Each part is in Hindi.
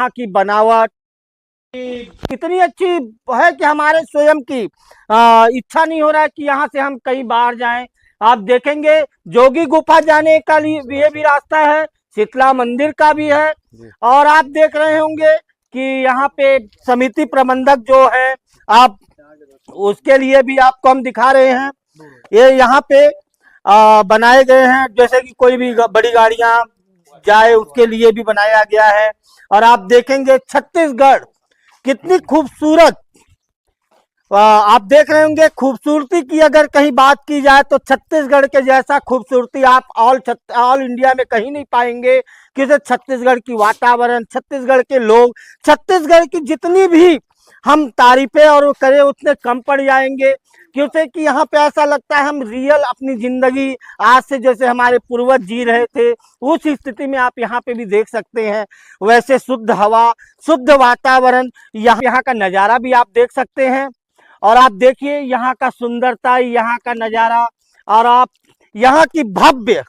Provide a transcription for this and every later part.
यहाँ की बनावट कितनी अच्छी है कि हमारे स्वयं की इच्छा नहीं हो रहा है कि यहाँ से हम कहीं बाहर जाएं। आप देखेंगे जोगी गुफा जाने का ये भी रास्ता है, शीतला मंदिर का भी है। और आप देख रहे होंगे कि यहाँ पे समिति प्रबंधक जो है, आप उसके लिए भी आपको हम दिखा रहे हैं। ये यहाँ पे बनाए गए हैं, जैसे कि कोई भी बड़ी गाड़ियां जाए उसके लिए भी बनाया गया है। और आप देखेंगे छत्तीसगढ़ कितनी खूबसूरत, आप देख रहे होंगे खूबसूरती की अगर कहीं बात की जाए तो छत्तीसगढ़ के जैसा खूबसूरती आप ऑल इंडिया में कहीं नहीं पाएंगे। क्योंकि छत्तीसगढ़ की वातावरण, छत्तीसगढ़ के लोग, छत्तीसगढ़ की जितनी भी हम तारीफें और करें उतने कम पड़ जाएंगे। क्योंकि कि यहाँ पे ऐसा लगता है हम रियल अपनी जिंदगी आज से जैसे हमारे पूर्वज जी रहे थे उस स्थिति में आप यहाँ पे भी देख सकते हैं। वैसे शुद्ध हवा, शुद्ध वातावरण, यहाँ का नज़ारा भी आप देख सकते हैं। और आप देखिए यहाँ का सुंदरता, यहाँ का नज़ारा, और आप यहाँ की भव्य,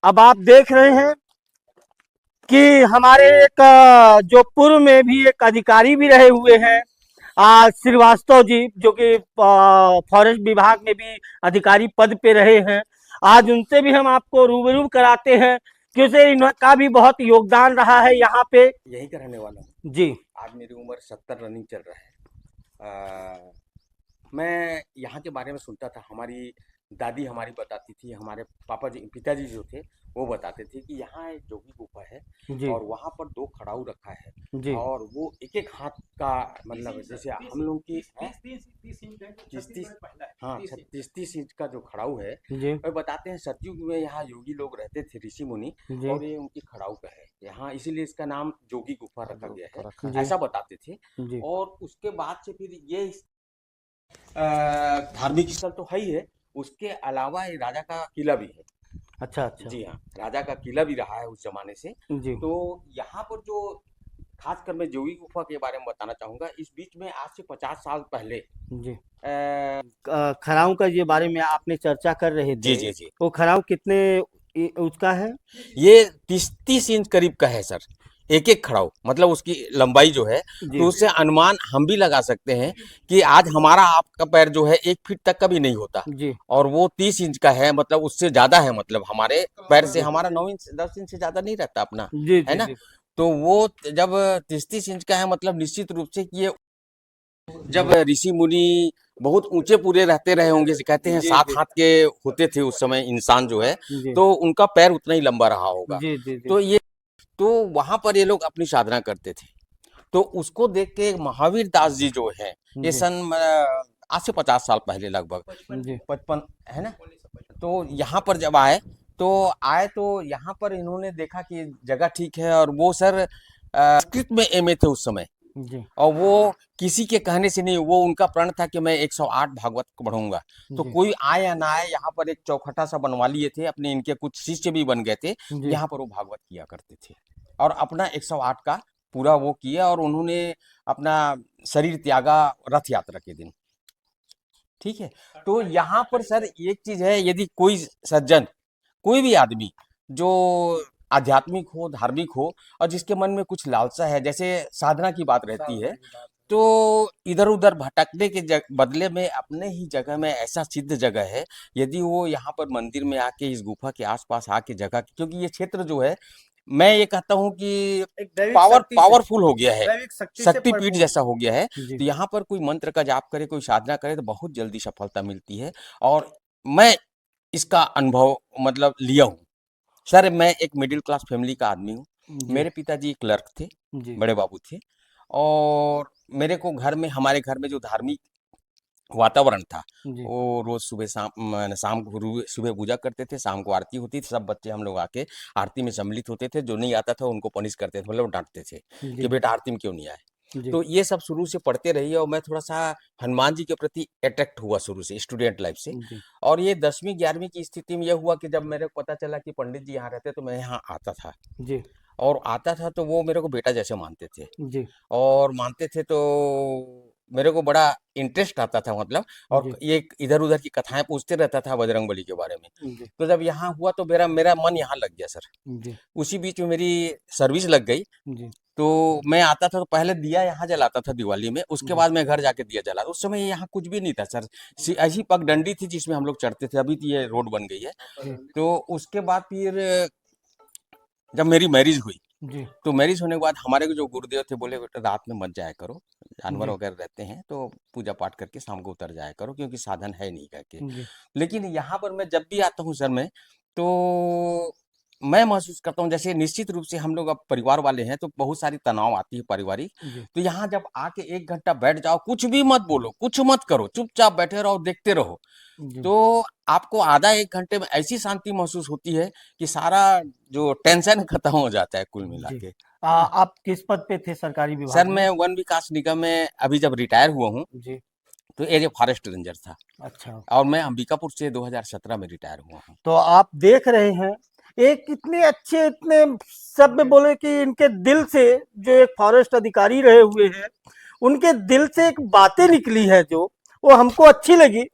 अब आप देख रहे हैं कि हमारे एक जो पूर्व में भी एक अधिकारी भी रहे हुए हैं, श्रीवास्तव जी, जो कि फॉरेस्ट विभाग में भी अधिकारी पद पे रहे हैं। आज उनसे भी हम आपको रूबरू कराते हैं क्योंकि इनका भी बहुत योगदान रहा है यहाँ पे। यही का रहने वाला हूँ जी। आज मेरी उम्र 70 रनिंग चल रहा है। मैं यहाँ के बारे में सुनता था, हमारी दादी हमारी बताती थी, हमारे पापा जी पिताजी जो थे वो बताते थे कि यहाँ एक जोगी गुफा है जी। और वहाँ पर 2 खड़ाऊ रखा है जी। और वो एक हाथ का, मतलब जैसे हम लोग की 30 हाँ 30 इंच का जो खड़ाऊ है। जी। और बताते हैं सतयुग में यहाँ योगी लोग रहते थे, ऋषि मुनि, जी। और ये उनकी खड़ाऊ का है यहाँ, इसीलिए इसका नाम जोगी गुफा रखा गया है, जी। ऐसा बताते थे। जी। और उसके बाद से फिर ये धार्मिक स्थल तो है ही है, उसके अलावा ये राजा का किला भी है। अच्छा अच्छा। जी हाँ, राजा का किला भी रहा है उस जमाने से। जी। तो यहाँ पर जो खासकर मैं जोगी गुफा के बारे में बताना चाहूंगा, इस बीच में आज से 50 साल पहले जी। खराऊ का ये बारे में आपने चर्चा कर रहे जी थे, जी जी, वो खराऊ कितने उसका है? ये 30 इंच करीब का है सर, एक एक खड़ाऊ, मतलब उसकी लंबाई जो है। जी। तो उससे अनुमान हम भी लगा सकते हैं कि आज हमारा आपका पैर जो है 1 फीट तक का भी नहीं होता, जी। और वो 30 इंच का है, मतलब उससे ज्यादा है, मतलब हमारे पैर से जी। हमारा 9 इंच 10 इंच से ज्यादा नहीं रहता अपना, जी। है जी। ना। जी। तो वो जब 30 इंच का है, मतलब निश्चित रूप से कि ये जब ऋषि मुनि बहुत ऊंचे पूरे रहते रहे होंगे, कहते हैं जी। 7 हाथ के होते थे उस समय इंसान जो है, जी। तो उनका पैर उतना ही लंबा रहा होगा। जी। जी। जी। तो ये, तो वहां पर ये लोग अपनी साधना करते थे। तो उसको देख के महावीर दास जी जो है, ये जी। सन आज से 50 साल पहले लगभग जी। 55, है ना। तो यहाँ पर जब आए तो यहाँ पर इन्होंने देखा कि जगह ठीक है, और वो सर संस्कृत में एमए थे उस समय। जी। और वो किसी के कहने से नहीं, वो उनका प्रण था कि मैं 108 भागवत को पढ़ूंगा। तो जी। कोई आए या ना आए, यहाँ पर एक चौखटा सा बनवा लिए थे अपने, इनके कुछ शिष्य भी बन गए थे, जी। यहाँ पर वो भागवत किया करते थे और अपना 108 का पूरा वो किया, और उन्होंने अपना शरीर त्यागा रथ यात्रा के दिन। ठीक है। तो यहाँ पर सर एक चीज है, यदि कोई सज्जन, कोई भी आदमी जो आध्यात्मिक हो, धार्मिक हो, और जिसके मन में कुछ लालसा है, जैसे साधना की बात रहती है, तो इधर उधर भटकने के बदले में अपने ही जगह में ऐसा सिद्ध जगह है, यदि वो यहाँ पर मंदिर में आके इस गुफा के आसपास आके जगह, क्योंकि ये क्षेत्र जो है, मैं ये कहता हूँ कि पावरफुल हो गया है, शक्तिपीठ जैसा हो गया है। जी। तो यहाँ पर कोई मंत्र का जाप करे, कोई साधना करे, तो बहुत जल्दी सफलता मिलती है। और मैं इसका अनुभव मतलब लिया हूँ। सर मैं एक मिडिल क्लास फैमिली का आदमी हूँ। जी। मेरे पिताजी क्लर्क थे, जी। बड़े बाबू थे, और मेरे को हमारे घर में जो धार्मिक वातावरण था, जी। वो रोज सुबह शाम को सुबह पूजा करते थे, शाम को आरती होती थी, सब बच्चे हम लोग आके आरती में सम्मिलित होते थे। जो नहीं आता था उनको पनिश करते थे, मतलब डांटते थे कि जी। बेटा आरती में क्यों नहीं आए। जी। तो ये सब शुरू से पढ़ते रही, और मैं थोड़ा सा हनुमान जी के प्रति अट्रैक्ट हुआ शुरू से, स्टूडेंट लाइफ से। जी। और ये 10वीं 11वीं की स्थिति में यह हुआ कि जब मेरे को पता चला कि पंडित जी यहाँ रहते, तो मैं यहाँ आता था। जी। और आता था तो वो मेरे को बेटा जैसे मानते थे, जी। और मानते थे तो मेरे को बड़ा इंटरेस्ट आता था मतलब, और जी। ये इधर उधर की कथाएं पूछते रहता था बजरंगबली के बारे में। जी। तो जब यहाँ हुआ तो मेरा मेरा मन यहाँ लग गया सर। जी। उसी बीच में मेरी सर्विस लग गई। जी। तो मैं आता था तो पहले दिया यहाँ जलाता था दिवाली में, उसके जी। बाद मैं घर जाके दिया जला। उस समय यहाँ कुछ भी नहीं था सर, ऐसी पगडंडी थी जिसमें हम लोग चढ़ते थे। अभी तो ये रोड बन गई है। जी। तो उसके बाद फिर जब मेरी मैरिज हुई, जी। तो मैरिज होने के बाद हमारे जो गुरुदेव थे बोले बेटा रात में मत जाया करो, जानवर जी। वगैरह रहते हैं तो पूजा पाठ करके शाम को उतर जाया करो, क्योंकि साधन है नहीं कह के। जी। लेकिन यहाँ पर मैं जब भी आता हूँ सर मैं, तो मैं महसूस करता हूँ जैसे निश्चित रूप से हम लोग अब परिवार वाले हैं तो बहुत सारी तनाव आती है पारिवारिक। जी। तो यहाँ जब आके 1 घंटा बैठ जाओ, कुछ भी मत बोलो, कुछ मत करो, चुपचाप बैठे रहो, देखते रहो, जी। तो आपको आधा 1 घंटे में ऐसी शांति महसूस होती है कि सारा जो टेंशन खत्म हो जाता है कुल मिला जी। के, है ना? आप किस पद पे थे सरकारी सर विभाग में? मैं वन विकास निगम में अभी जब रिटायर हुआ हूँ, जी। तो एज ए फॉरेस्ट रेंजर था, अच्छा। और मैं अंबिकापुर से 2017 में रिटायर हुआ हूँ। तो आप देख रहे हैं, एक इतने अच्छे, इतने सब में बोले कि इनके दिल से, जो एक फॉरेस्ट अधिकारी रहे हुए हैं, उनके दिल से एक बातें निकली है जो वो हमको अच्छी लगी,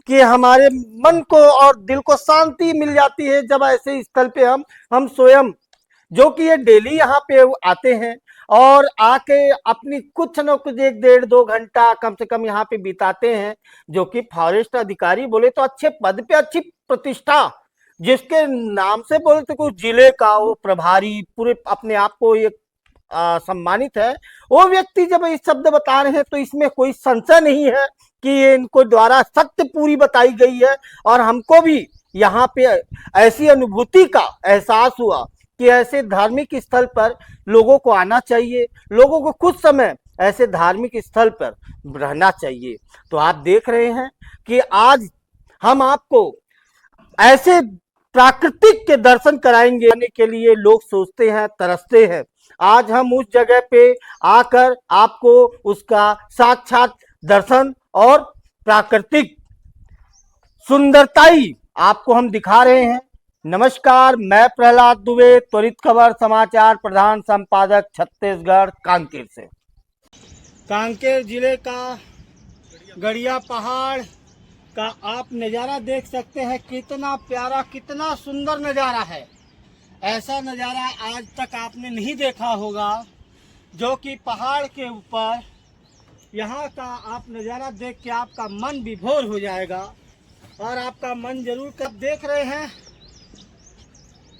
कि हमारे मन को और दिल को शांति मिल जाती है जब ऐसे स्थल पे हम स्वयं, जो कि ये डेली यहाँ पे आते हैं और आके अपनी कुछ न कुछ 1 डेढ़ 2 घंटा कम से कम यहाँ पे बिताते हैं, जो कि फॉरेस्ट अधिकारी बोले तो अच्छे पद पे, अच्छी प्रतिष्ठा, जिसके नाम से बोले तो कुछ जिले का वो प्रभारी पूरे अपने आप को ये सम्मानित है। वो व्यक्ति जब ये शब्द बता रहे हैं तो इसमें कोई संशय नहीं है कि ये इनको द्वारा सत्य पूरी बताई गई है। और हमको भी यहाँ पे ऐसी अनुभूति का एहसास हुआ कि ऐसे धार्मिक स्थल पर लोगों को आना चाहिए, लोगों को कुछ समय ऐसे धार्मिक स्थल पर रहना चाहिए। तो आप देख रहे हैं कि आज हम आपको ऐसे प्राकृतिक के दर्शन कराएंगे, आने के लिए लोग सोचते हैं, तरसते हैं। आज हम उस जगह पे आकर आपको उसका साक्षात दर्शन और प्राकृतिक सुंदरताई आपको हम दिखा रहे हैं। नमस्कार, मैं प्रहलाद दुबे, त्वरित खबर समाचार प्रधान संपादक, छत्तीसगढ़, कांकेर से। कांकेर जिले का गड़िया पहाड़ का आप नज़ारा देख सकते हैं, कितना प्यारा, कितना सुंदर नज़ारा है। ऐसा नज़ारा आज तक आपने नहीं देखा होगा, जो कि पहाड़ के ऊपर यहाँ का आप नज़ारा देख के आपका मन विभोर हो जाएगा। और आपका मन जरूर कब देख रहे हैं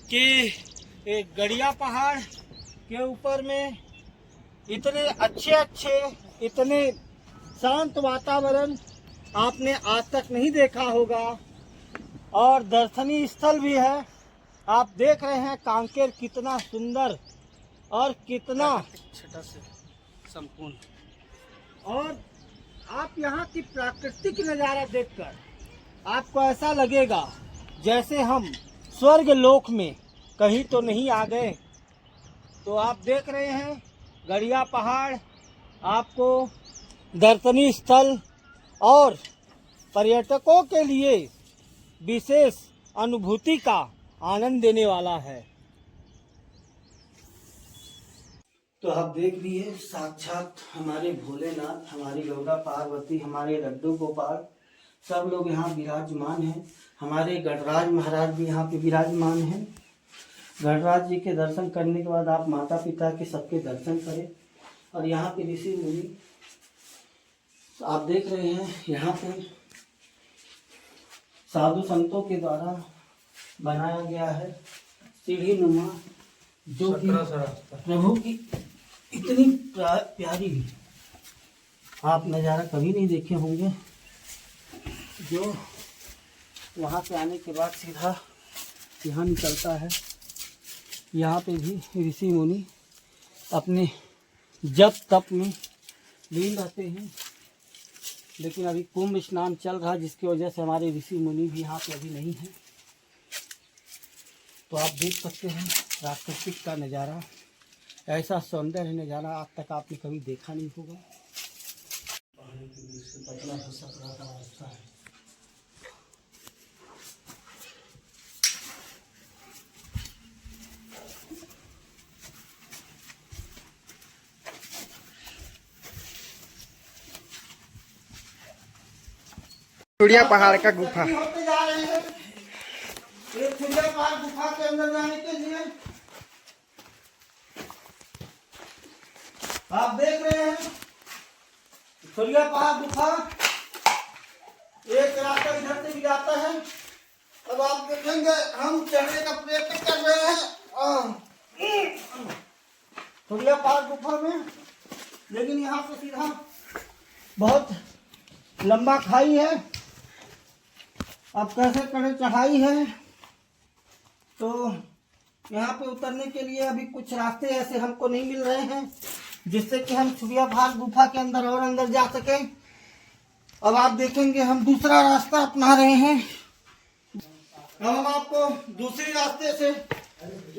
कि एक गड़िया पहाड़ के ऊपर में इतने अच्छे अच्छे, इतने शांत वातावरण आपने आज तक नहीं देखा होगा। और दर्शनीय स्थल भी है। आप देख रहे हैं कांकेर कितना सुंदर और कितना छटा से संपूर्ण। और आप यहाँ की प्राकृतिक नज़ारा देखकर आपको ऐसा लगेगा जैसे हम स्वर्ग लोक में कहीं तो नहीं आ गए। तो आप देख रहे हैं गड़िया पहाड़ आपको दर्शनीय स्थल और पर्यटकों के लिए विशेष अनुभूति का आनंद देने वाला है। तो आप देख लिए साक्षात हमारे भोलेनाथ, हमारी गंगा पार्वती, हमारे लड्डू गोपाल, सब लोग यहाँ विराजमान हैं। हमारे गणराज महाराज भी यहाँ पे विराजमान हैं। गणराज जी के दर्शन करने के बाद आप माता पिता के सबके दर्शन करें। और यहाँ पे ऋषि मुनि आप देख रहे हैं, यहाँ पे साधु संतों के द्वारा बनाया गया है सीढ़ी नुमा, जो कि प्रभु की इतनी प्यारी आप नज़ारा कभी नहीं देखे होंगे, जो वहाँ से आने के बाद सीधा यहाँ निकलता है। यहाँ पे भी ऋषि मुनि अपने जप तप में लीन रहते हैं। लेकिन अभी कुंभ स्नान चल रहा है, जिसकी वजह से हमारे ऋषि मुनि भी यहाँ पे अभी नहीं हैं। तो आप देख सकते हैं प्राकृतिक का नज़ारा, ऐसा सौंदर्य नज़ारा आज तक आपने कभी देखा नहीं होगा। बचना तो सकरा का रास्ता है। चूड़िया पहाड़ का गुफा। होते जा रहे हैं ये चूड़िया पहाड़ गुफा के अंदर जाने के लिए। आप देख रहे हैं चूड़िया पहाड़ गुफा, एक रास्ता इधर से भी जाता है। अब आप देखेंगे हम चढ़ने का प्रयत्न कर रहे हैं चूड़िया पहाड़ गुफा में, लेकिन यहाँ से सीधा बहुत लंबा खाई है। अब कैसे करें, चढ़ाई है, तो यहाँ पे उतरने के लिए अभी कुछ रास्ते ऐसे हमको नहीं मिल रहे हैं जिससे कि हम चूड़िया पहाड़ गुफा के अंदर और अंदर जा सकें। अब आप देखेंगे हम दूसरा रास्ता अपना रहे हैं। अब हम आपको दूसरी रास्ते से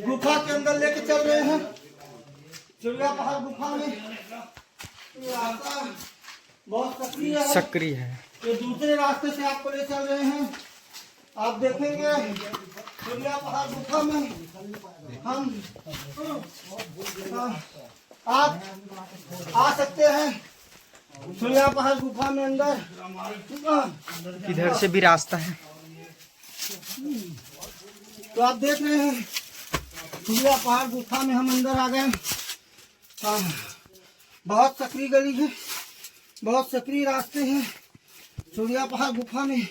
गुफा के अंदर लेके चल रहे हैं। चूड़िया पहाड़ गुफा में ये रास्ता बहुत सक्रिय है। ये दूसरे रास्ते से आपको ले चल रहे हैं। आप देखेंगे चूड़िया पहाड़ गुफा में हम आप आ सकते हैं चूड़िया पहाड़ गुफा में अंदर। इधर से भी रास्ता है। तो आप देख रहे हैं चूड़िया पहाड़ गुफा में हम अंदर आ गए। बहुत सक्रिय गली है, बहुत सक्रिय रास्ते हैं चूड़िया पहाड़ गुफा में।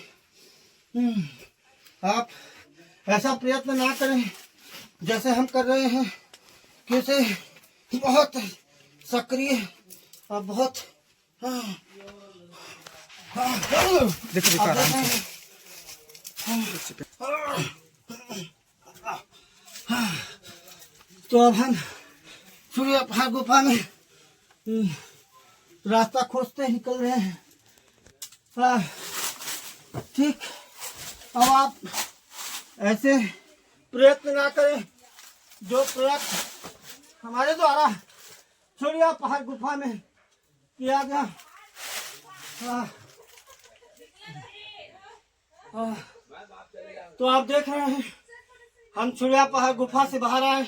आप ऐसा प्रयत्न ना करें जैसे हम कर रहे हैं, क्योंकि बहुत सक्रिय और बहुत देखो आराम से। तो अब हम चूड़िया पहाड़ गुफा में रास्ता खोजते निकल रहे हैं। ठीक, अब आप ऐसे प्रयत्न ना करें जो प्रयत्न हमारे द्वारा चूड़िया पहाड़ गुफा में किया गया। तो आप देख रहे हैं हम चूड़िया पहाड़ गुफा से बाहर आए।